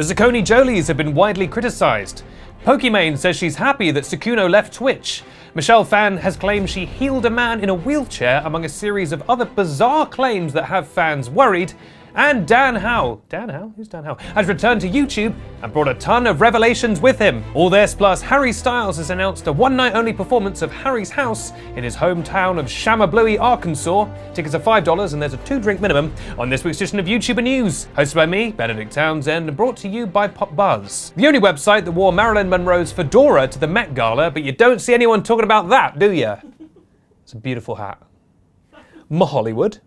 The Socony Jolies have been widely criticised. Pokeman says she's happy that Sakuno left Twitch. Michelle Phan has claimed she healed a man in a wheelchair, among a series of other bizarre claims that have fans worried. And Dan Howell, who's Dan Howell, has returned to YouTube and brought a ton of revelations with him. All this plus Harry Styles has announced a one-night-only performance of Harry's House in his hometown of Shamabluey, Arkansas. Tickets are $5 and there's a 2-drink minimum on this week's edition of YouTuber News. Hosted by me, Benedict Townsend, and brought to you by PopBuzz. The only website that wore Marilyn Monroe's fedora to the Met Gala, but you don't see anyone talking about that, do you? It's a beautiful hat. Hollywood.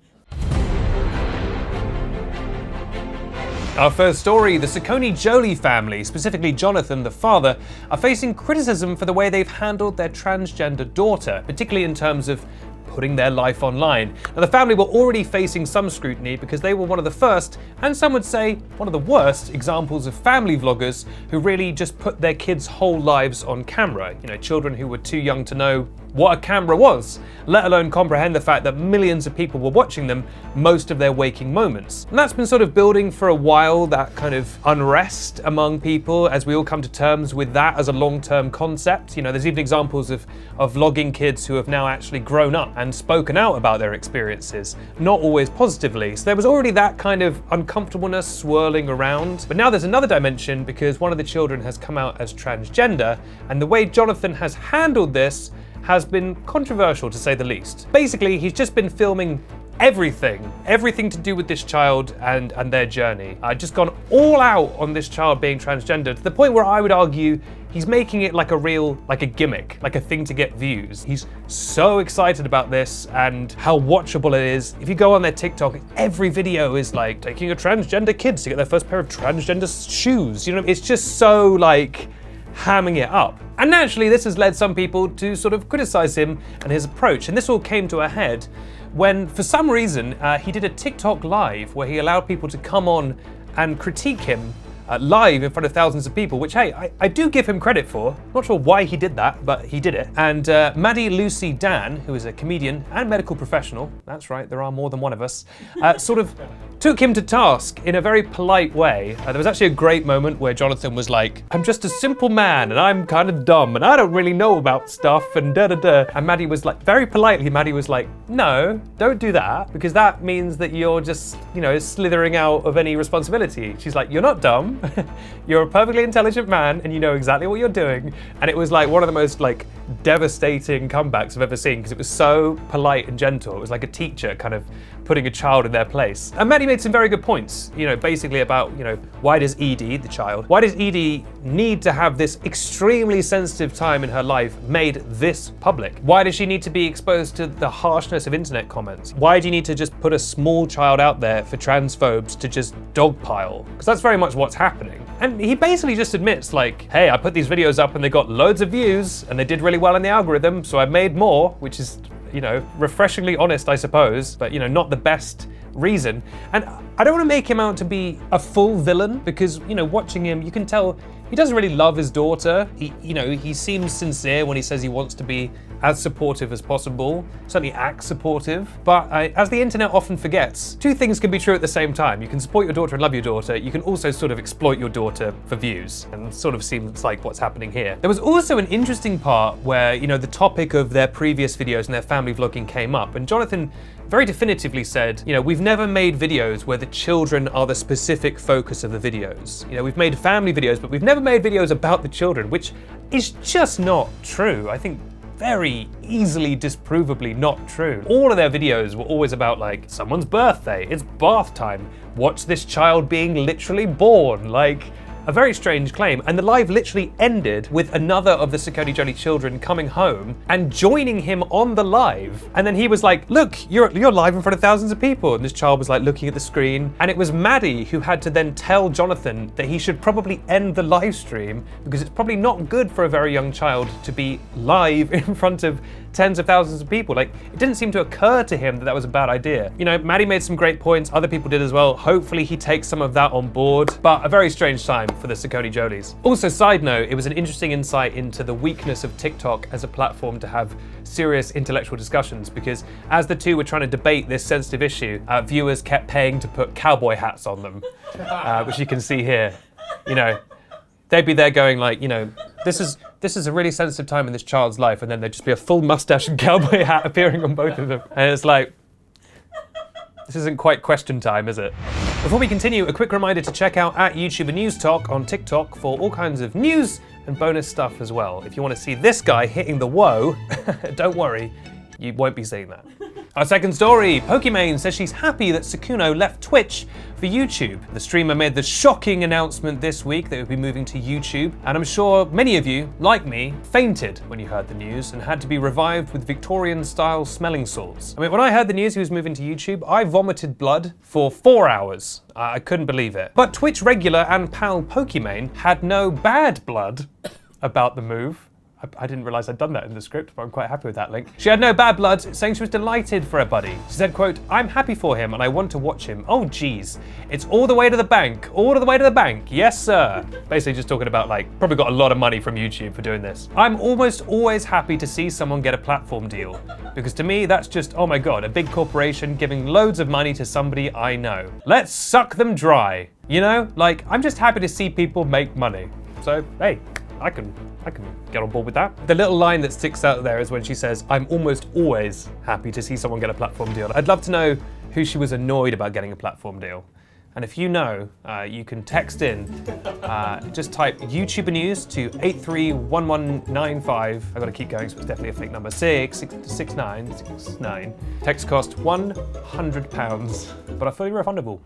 Our first story, the Socony Jolie family, specifically Jonathan, the father, are facing criticism for the way they've handled their transgender daughter, particularly in terms of putting their life online. Now, the family were already facing some scrutiny because they were one of the first, and some would say one of the worst, examples of family vloggers who really just put their kids' whole lives on camera. You know, children who were too young to know what a camera was, let alone comprehend the fact that millions of people were watching them most of their waking moments. And that's been sort of building for a while, that kind of unrest among people as we all come to terms with that as a long-term concept. You know, there's even examples of vlogging kids who have now actually grown up and spoken out about their experiences, not always positively. So there was already that kind of uncomfortableness swirling around. But now there's another dimension because one of the children has come out as transgender, and the way Jonathan has handled this has been controversial, to say the least. Basically, he's just been filming everything to do with this child and their journey. Just gone all out on this child being transgender, to the point where I would argue he's making it like a gimmick, like a thing to get views. He's so excited about this and how watchable it is. If you go on their TikTok, every video is like taking a transgender kid to get their first pair of transgender shoes. You know, it's just so like hamming it up. And naturally, this has led some people to sort of criticize him and his approach. And this all came to a head when, for some reason, he did a TikTok live where he allowed people to come on and critique him live in front of thousands of people, which, hey, I do give him credit for. Not sure why he did that, but he did it. And Maddie Lucy Dan, who is a comedian and medical professional, that's right, there are more than one of us, sort of took him to task in a very polite way. There was actually a great moment where Jonathan was like, I'm just a simple man and I'm kind of dumb and I don't really know about stuff and da-da-da. And Maddie was like, very politely, Maddie was like, no, don't do that, because that means that you're just, you know, slithering out of any responsibility. She's like, you're not dumb. You're a perfectly intelligent man and you know exactly what you're doing. And it was like one of the most like devastating comebacks I've ever seen, because it was so polite and gentle. It was like a teacher kind of putting a child in their place. And Maddie made some very good points, you know, basically about, you know, why does Edie, the child, why does Edie need to have this extremely sensitive time in her life made this public? Why does she need to be exposed to the harshness of internet comments? Why do you need to just put a small child out there for transphobes to just dogpile? Because that's very much what's happening. And he basically just admits like, hey, I put these videos up and they got loads of views and they did really well in the algorithm, so I made more, which is, you know, refreshingly honest, I suppose, but, you know, not the best reason. And I don't want to make him out to be a full villain, because, you know, watching him, you can tell he doesn't really love his daughter. He seems sincere when he says he wants to be as supportive as possible, certainly act supportive. But as the internet often forgets, two things can be true at the same time. You can support your daughter and love your daughter. You can also sort of exploit your daughter for views, and sort of seems like what's happening here. There was also an interesting part where, you know, the topic of their previous videos and their family vlogging came up, and Jonathan very definitively said, you know, we've never made videos where the children are the specific focus of the videos. You know, we've made family videos, but we've never made videos about the children, which is just not true. I think very easily disprovably not true. All of their videos were always about like, someone's birthday, it's bath time, watch this child being literally born, like, a very strange claim. And the live literally ended with another of the Socony Jolie children coming home and joining him on the live. And then he was like, look, you're live in front of thousands of people. And this child was like looking at the screen. And it was Maddie who had to then tell Jonathan that he should probably end the live stream, because it's probably not good for a very young child to be live in front of tens of thousands of people. Like, it didn't seem to occur to him that that was a bad idea. You know, Maddie made some great points, other people did as well. Hopefully he takes some of that on board, but a very strange time for the Socony Jolies. Also, side note, it was an interesting insight into the weakness of TikTok as a platform to have serious intellectual discussions, because as the two were trying to debate this sensitive issue, viewers kept paying to put cowboy hats on them, which you can see here. You know, they'd be there going like, you know, this is a really sensitive time in this child's life, and then there'd just be a full mustache and cowboy hat appearing on both of them. And it's like, this isn't quite question time, is it? Before we continue, a quick reminder to check out @YouTuber News Talk on TikTok for all kinds of news and bonus stuff as well. If you want to see this guy hitting the whoa, don't worry, you won't be seeing that. Our second story, Pokeman says she's happy that Sakuno left Twitch for YouTube. The streamer made the shocking announcement this week that he would be moving to YouTube, and I'm sure many of you, like me, fainted when you heard the news and had to be revived with Victorian-style smelling salts. I mean, when I heard the news he was moving to YouTube, I vomited blood for 4 hours. I couldn't believe it. But Twitch regular and pal Pokeman had no bad blood about the move. I didn't realise I'd done that in the script, but I'm quite happy with that link. She had no bad blood, saying she was delighted for her buddy. She said, quote, "I'm happy for him and I want to watch him. Oh geez, it's all the way to the bank, all the way to the bank, yes sir." Basically just talking about like, probably got a lot of money from YouTube for doing this. "I'm almost always happy to see someone get a platform deal, because to me that's just, oh my god, a big corporation giving loads of money to somebody I know. Let's suck them dry. You know, like, I'm just happy to see people make money. So, hey, I can get on board with that." The little line that sticks out there is when she says, "I'm almost always happy to see someone get a platform deal." I'd love to know who she was annoyed about getting a platform deal. And if you know, you can text in, just type YouTuber News to 831195. I've got to keep going, so it's definitely a fake number. 66969. Text cost £100, but are fully refundable.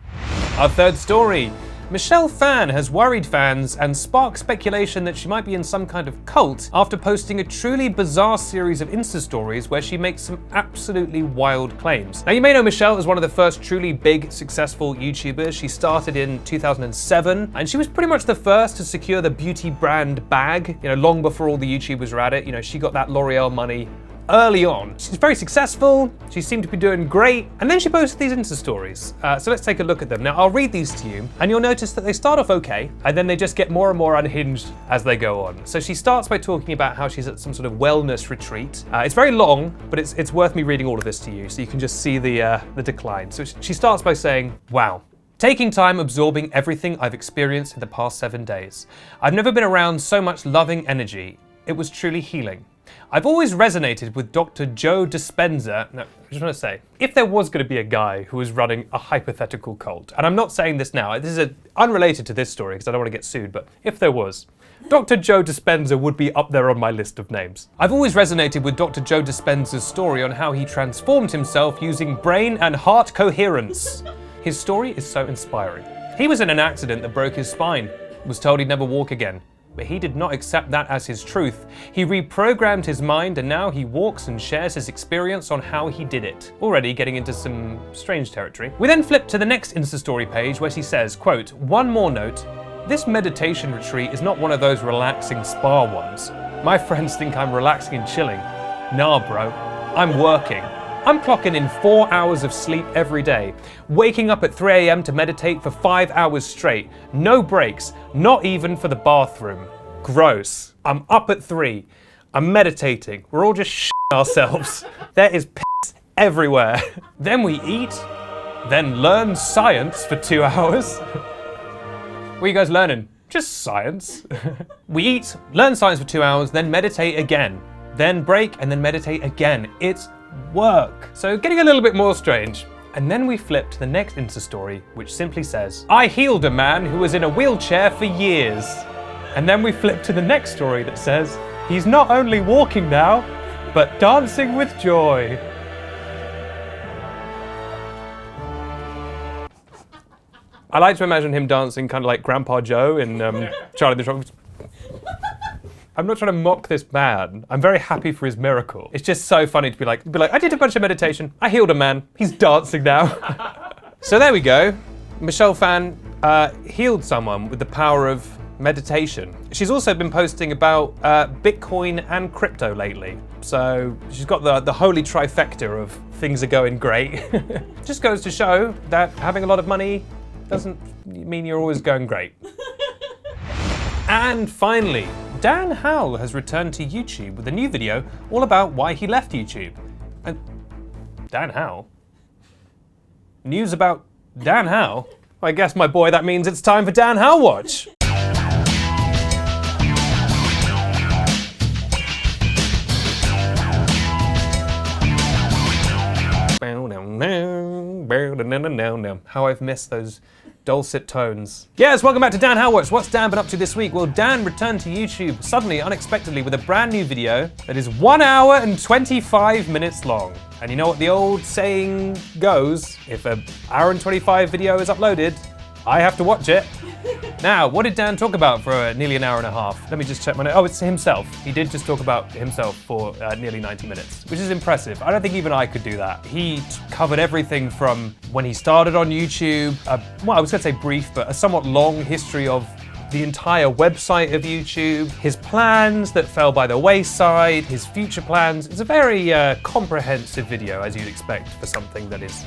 Our third story. Michelle Phan has worried fans and sparked speculation that she might be in some kind of cult after posting a truly bizarre series of Insta stories where she makes some absolutely wild claims. Now, you may know Michelle as one of the first truly big, successful YouTubers. She started in 2007, and she was pretty much the first to secure the beauty brand bag, you know, long before all the YouTubers were at it. You know, she got that L'Oreal money early on. She's very successful, she seemed to be doing great, and then she posted these Insta stories. So let's take a look at them. Now, I'll read these to you, and you'll notice that they start off okay, and then they just get more and more unhinged as they go on. So she starts by talking about how she's at some sort of wellness retreat. It's very long, but it's worth me reading all of this to you, so you can just see the decline. So she starts by saying, "Wow. Taking time absorbing everything I've experienced in the past 7 days. I've never been around so much loving energy. It was truly healing. I've always resonated with Dr. Joe Dispenza." Now, I just want to say, if there was going to be a guy who was running a hypothetical cult, and I'm not saying this now, this is unrelated to this story because I don't want to get sued, but if there was, Dr. Joe Dispenza would be up there on my list of names. "I've always resonated with Dr. Joe Dispenza's story on how he transformed himself using brain and heart coherence. His story is so inspiring. He was in an accident that broke his spine, was told he'd never walk again. But he did not accept that as his truth. He reprogrammed his mind, and now he walks and shares his experience on how he did it." Already getting into some strange territory. We then flip to the next Insta story page where she says, quote, "One more note. This meditation retreat is not one of those relaxing spa ones. My friends think I'm relaxing and chilling. Nah, bro. I'm working. I'm clocking in 4 hours of sleep every day, waking up at 3 a.m. to meditate for 5 hours straight, no breaks, not even for the bathroom. Gross. I'm up at 3. I'm meditating. We're all just shitting ourselves. There is piss everywhere. Then we eat, then learn science for 2 hours." What are you guys learning? Just science. "We eat, learn science for 2 hours, then meditate again. Then break, and then meditate again. It's work." So getting a little bit more strange. And then we flip to the next Insta story, which simply says, "I healed a man who was in a wheelchair for years." And then we flip to the next story that says, "He's not only walking now, but dancing with joy." I like to imagine him dancing kind of like Grandpa Joe in Charlie the Chocolate. I'm not trying to mock this man. I'm very happy for his miracle. It's just so funny to be like, I did a bunch of meditation. I healed a man. He's dancing now. So there we go. Michelle Phan healed someone with the power of meditation. She's also been posting about Bitcoin and crypto lately. So she's got the holy trifecta of things are going great. Just goes to show that having a lot of money doesn't mean you're always going great. And finally, Dan Howell has returned to YouTube with a new video all about why he left YouTube. And Dan Howell? News about Dan Howell? I guess, my boy, that means it's time for Dan Howell Watch. How I've missed those dulcet tones. Yes, welcome back to Dan Howell Watch. What's Dan been up to this week? Well, Dan returned to YouTube suddenly, unexpectedly, with a brand new video that is 1 hour and 25 minutes long. And you know what the old saying goes, if an hour and 25 video is uploaded, I have to watch it. Now, what did Dan talk about for nearly an hour and a half? Let me just check my notes. Oh, it's himself. He did just talk about himself for nearly 90 minutes, which is impressive. I don't think even I could do that. He covered everything from when he started on YouTube, well, I was going to say brief, but a somewhat long history of the entire website of YouTube, his plans that fell by the wayside, his future plans. It's a very comprehensive video, as you'd expect for something that is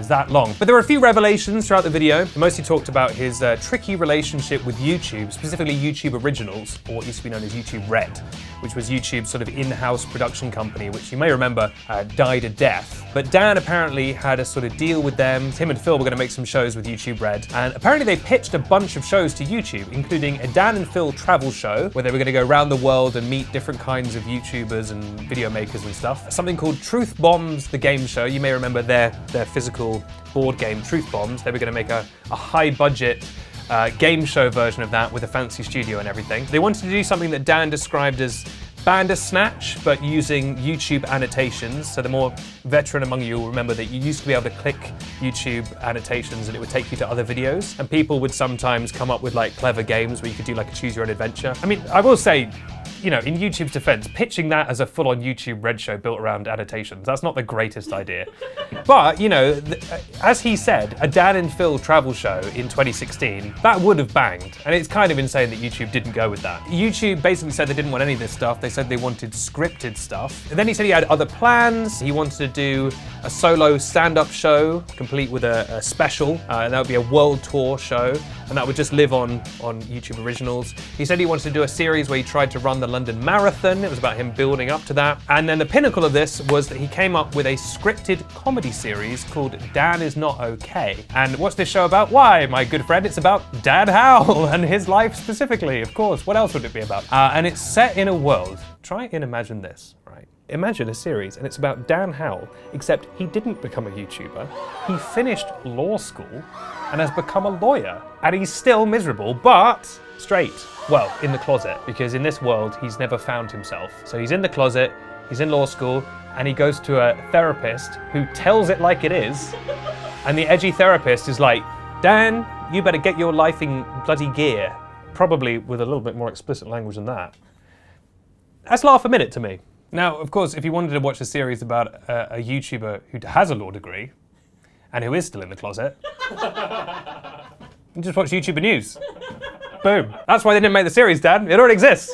that long. But there were a few revelations throughout the video. He mostly talked about his tricky relationship with YouTube, specifically YouTube Originals, or what used to be known as YouTube Red, which was YouTube's sort of in-house production company, which you may remember died a death. But Dan apparently had a sort of deal with them. Him and Phil were gonna make some shows with YouTube Red, and apparently they pitched a bunch of shows to YouTube, including a Dan and Phil travel show, where they were gonna go around the world and meet different kinds of YouTubers and video makers and stuff. Something called Truth Bombs, the game show. You may remember their physical board game, Truth Bombs. They were going to make a high budget game show version of that with a fancy studio and everything. They wanted to do something that Dan described as Bandersnatch, but using YouTube annotations. So the more veteran among you will remember that you used to be able to click YouTube annotations and it would take you to other videos. And people would sometimes come up with like clever games where you could do like a choose your own adventure. I mean, I will say, you know, in YouTube's defense, pitching that as a full-on YouTube Red show built around annotations, that's not the greatest idea. But, you know, as he said, a Dan and Phil travel show in 2016, that would have banged. And it's kind of insane that YouTube didn't go with that. YouTube basically said they didn't want any of this stuff. They said they wanted scripted stuff. And then he said he had other plans. He wanted to do a solo stand-up show, complete with a special, and that would be a world tour show, and that would just live on YouTube Originals. He said he wanted to do a series where he tried to run the London Marathon. It was about him building up to that. And then the pinnacle of this was that he came up with a scripted comedy series called Dan Is Not Okay. And what's this show about? Why, my good friend, it's about Dan Howell and his life specifically, of course. What else would it be about? And it's set in a world. Try and imagine this, right? Imagine a series and it's about Dan Howell, except he didn't become a YouTuber. He finished law school and has become a lawyer. And he's still miserable, but straight. Well, in the closet, because in this world, he's never found himself. So he's in the closet, he's in law school, and he goes to a therapist who tells it like it is. And the edgy therapist is like, Dan, you better get your life in bloody gear. Probably with a little bit more explicit language than that. That's laugh a minute to me. Now, of course, if you wanted to watch a series about a YouTuber who has a law degree and who is still in the closet, you just watch YouTuber News. Boom. That's why they didn't make the series, Dan. It already exists.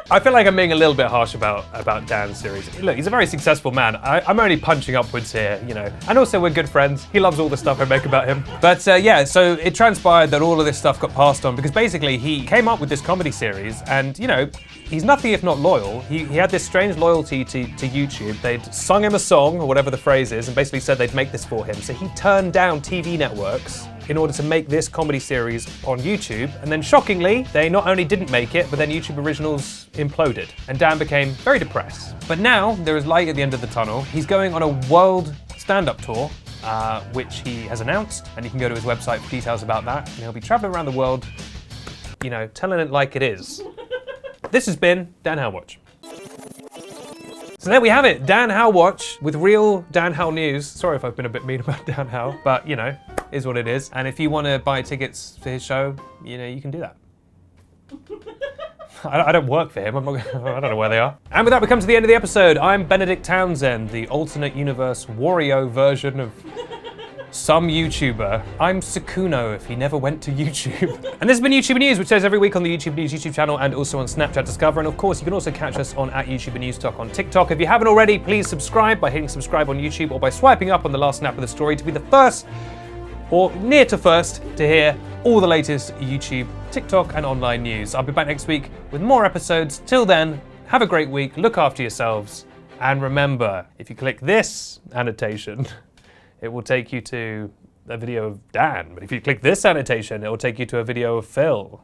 I feel like I'm being a little bit harsh about Dan's series. Look, he's a very successful man. I'm only punching upwards here, you know. And also we're good friends. He loves all the stuff I make about him. But yeah, so it transpired that all of this stuff got passed on because basically he came up with this comedy series and, you know, he's nothing if not loyal. He had this strange loyalty to YouTube. They'd sung him a song, or whatever the phrase is, and basically said they'd make this for him. So he turned down TV networks in order to make this comedy series on YouTube. And then shockingly, they not only didn't make it, but then YouTube Originals imploded. And Dan became very depressed. But now there is light at the end of the tunnel. He's going on a world stand-up tour, which he has announced. And you can go to his website for details about that. And he'll be traveling around the world, you know, telling it like it is. This has been Dan Howell Watch. So there we have it, Dan Howell Watch with real Dan Howell news. Sorry if I've been a bit mean about Dan Howell, but you know, is what it is. And if you want to buy tickets for his show, you know, you can do that. I don't work for him, I don't know where they are. And with that, we come to the end of the episode. I'm Benedict Townsend, the alternate universe Wario version of some YouTuber. I'm Sakuno if he never went to YouTube. And this has been YouTuber News, which shows every week on the YouTuber News YouTube channel and also on Snapchat Discover. And of course, you can also catch us on @YouTuber News Talk on TikTok. If you haven't already, please subscribe by hitting subscribe on YouTube or by swiping up on the last snap of the story to be the first or near to first to hear all the latest YouTube, TikTok, and online news. I'll be back next week with more episodes. Till then, have a great week, look after yourselves, and remember, if you click this annotation, it will take you to a video of Dan. But if you click this annotation, it will take you to a video of Phil.